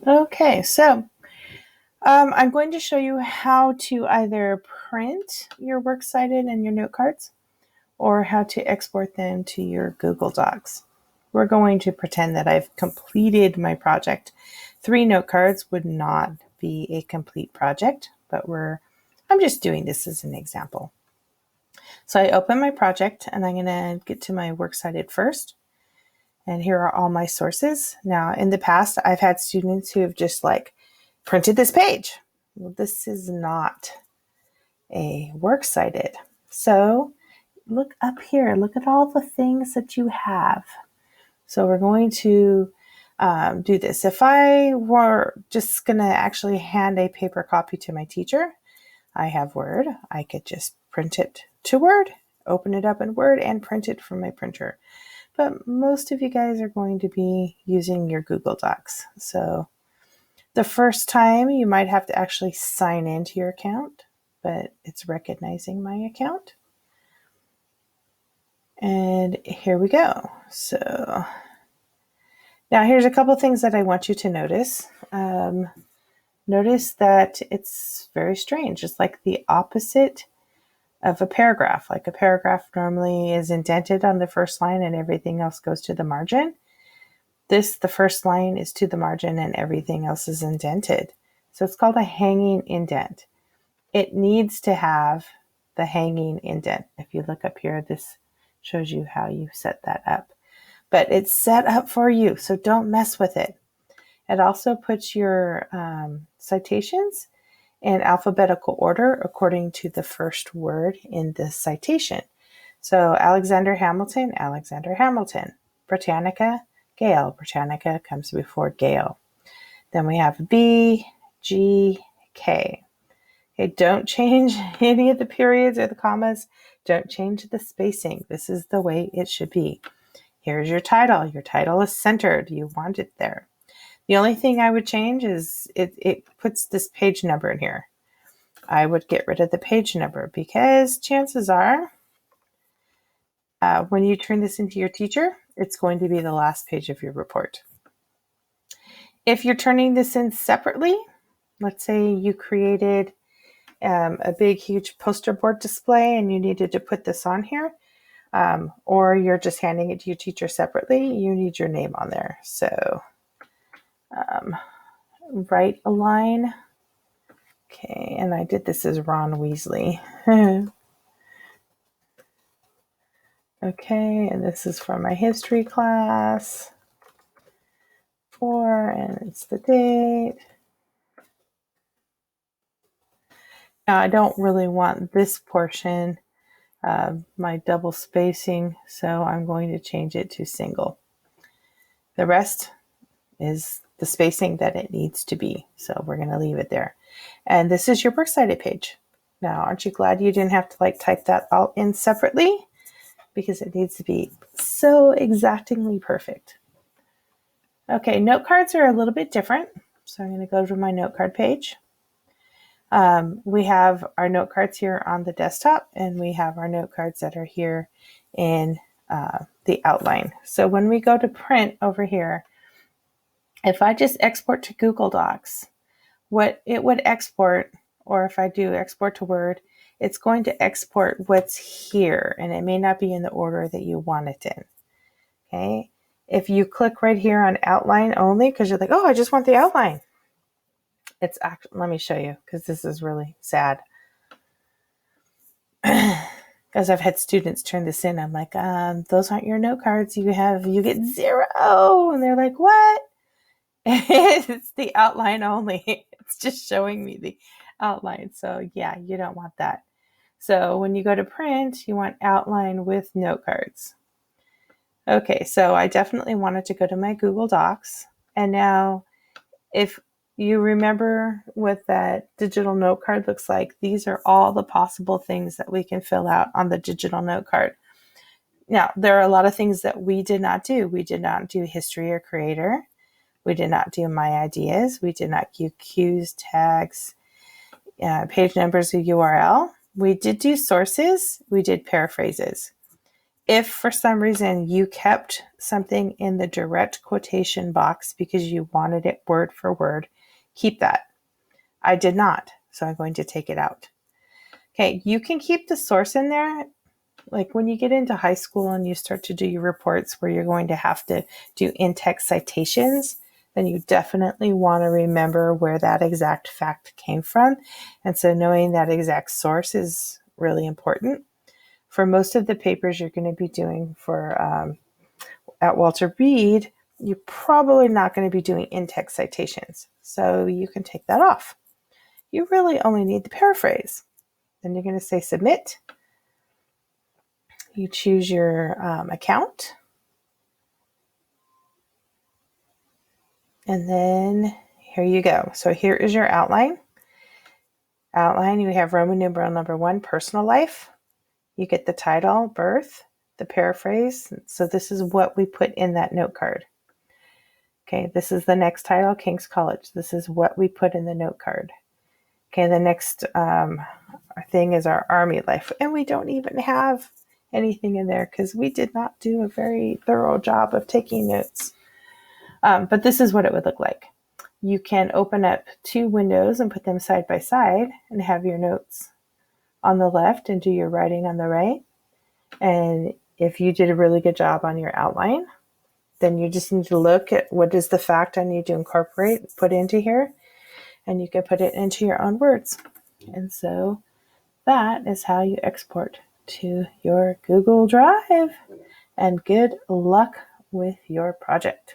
Okay, so I'm going to show you how to either print your works cited and your note cards or how to export them to your Google Docs. We're going to pretend that I've completed my project. 3 note cards would not be a complete project, but I'm just doing this as an example. So I open my project and I'm going to get to my works cited first. And here are all my sources. Now, in the past, I've had students who have just printed this page. Well, this is not a works cited. So look up here. Look at all the things that you have. So we're going to do this. If I were just going to actually hand a paper copy to my teacher, I have Word. I could just print it to Word, open it up in Word, and print it from my printer. But most of you guys are going to be using your Google Docs. So the first time you might have to actually sign into your account, but it's recognizing my account. And here we go. So now here's a couple things that I want you to notice. Notice that it's very strange. It's like the opposite of a paragraph. Like a paragraph normally is indented on the first line and everything else goes to the margin. The first line is to the margin and everything else is indented. So it's called a hanging indent. It needs to have the hanging indent. If you look up here, this shows you how you set that up. But it's set up for you, so don't mess with it. It also puts your citations in alphabetical order according to the first word in the citation. So Alexander Hamilton, Britannica, Gale. Britannica comes before Gale. Then we have B, G, K. Okay, don't change any of the periods or the commas. Don't change the spacing. This is the way it should be. Here's your title. Your title is centered. You want it there. The only thing I would change is it puts this page number in here. I would get rid of the page number because chances are when you turn this into your teacher, it's going to be the last page of your report. If you're turning this in separately, let's say you created a big, huge poster board display and you needed to put this on here, or you're just handing it to your teacher separately, you need your name on there. So write a line. Okay, and I did this as Ron Weasley. Okay, and this is for my history class. 4, and it's the date. Now, I don't really want this portion, my double spacing, so I'm going to change it to single. The rest is the spacing that it needs to be, so we're going to leave it there. And this is your works cited page. Now, aren't you glad you didn't have to type that all in separately? Because it needs to be so exactingly perfect. Okay, note cards are a little bit different. So I'm going to go to my note card page. We have our note cards here on the desktop, and we have our note cards that are here in the outline. So when we go to print over here, if I just export to Google Docs, what it would export, or if I do export to Word, it's going to export what's here, and it may not be in the order that you want it in. Okay. If you click right here on outline only, because you're like, oh, I just want the outline. It's actually, let me show you, because this is really sad. Because I've had students turn this in. I'm like, those aren't your note cards. You get 0. And they're like, what? It's the outline only. It's just showing me the outline. So yeah, you don't want that. So when you go to print, you want outline with note cards. Okay, so I definitely wanted to go to my Google Docs. And now if you remember what that digital note card looks like, these are all the possible things that we can fill out on the digital note card. Now, there are a lot of things that we did not do. We did not do history or creator. We did not do my ideas. We did not do cues, tags, page numbers, or URL. We did do sources. We did paraphrases. If for some reason you kept something in the direct quotation box because you wanted it word for word, keep that. I did not, so I'm going to take it out. Okay, you can keep the source in there. Like when you get into high school and you start to do your reports where you're going to have to do in-text citations, then you definitely want to remember where that exact fact came from. And so knowing that exact source is really important. For most of the papers you're going to be doing for at Walter Reed, you're probably not going to be doing in-text citations. So you can take that off. You really only need the paraphrase. Then you're going to say submit. You choose your account. And then here you go. So here is your outline. Outline, you have Roman numeral number 1, personal life. You get the title, birth, the paraphrase. So this is what we put in that note card. Okay, this is the next title, King's College. This is what we put in the note card. Okay, the next thing is our Army life. And we don't even have anything in there because we did not do a very thorough job of taking notes. But this is what it would look like. You can open up 2 windows and put them side by side and have your notes on the left and do your writing on the right. And if you did a really good job on your outline, then you just need to look at what is the fact I need to incorporate, put into here, and you can put it into your own words. And so that is how you export to your Google Drive. And good luck with your project.